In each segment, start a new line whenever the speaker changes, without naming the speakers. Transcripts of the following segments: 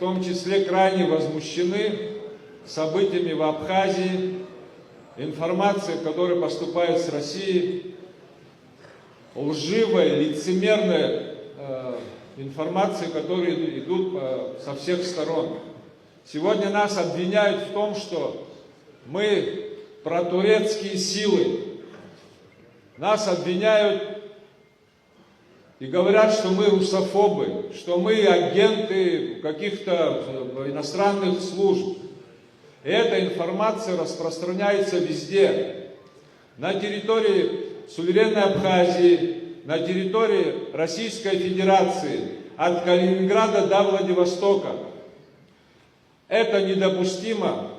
том числе крайне возмущены событиями в Абхазии, информацией, которая поступает с России, лживая, лицемерная информация, которые идут со всех сторон. Сегодня нас обвиняют в том, что мы протурецкие силы. Нас обвиняют и говорят, что мы русофобы, что мы агенты каких-то иностранных служб. И эта информация распространяется везде. На территории суверенной Абхазии, на территории Российской Федерации, от Калининграда до Владивостока. Это недопустимо.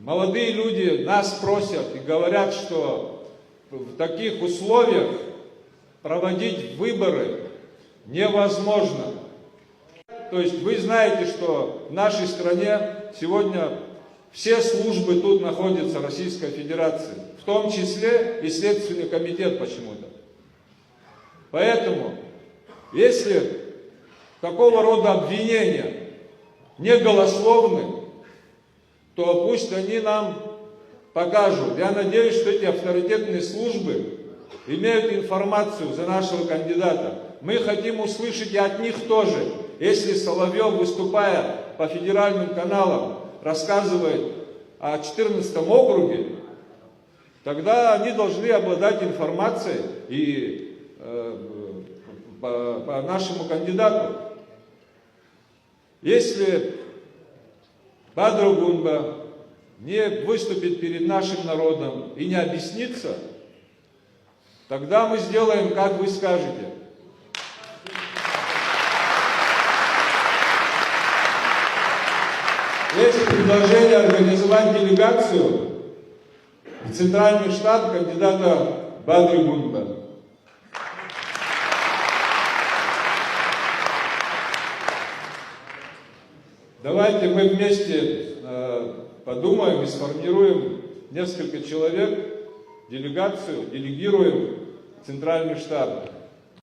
Молодые люди нас просят и говорят, что в таких условиях проводить выборы невозможно. То есть вы знаете, что в нашей стране сегодня все службы тут находятся в Российской Федерации, в том числе и Следственный комитет почему-то. Поэтому, если такого рода обвинения не голословны, то пусть они нам покажут. Я надеюсь, что эти авторитетные службы имеют информацию за нашего кандидата. Мы хотим услышать и от них тоже. Если Соловьев, выступая по федеральным каналам, рассказывает о 14-м округе, тогда они должны обладать информацией и по нашему кандидату. Если Бадр Гунба не выступит перед нашим народом и не объяснится, тогда мы сделаем, как вы скажете. Есть предложение организовать делегацию в Центральный штаб кандидата Бадры Гунба. Давайте мы вместе подумаем и сформируем несколько человек, делегацию, делегируем в Центральный штаб.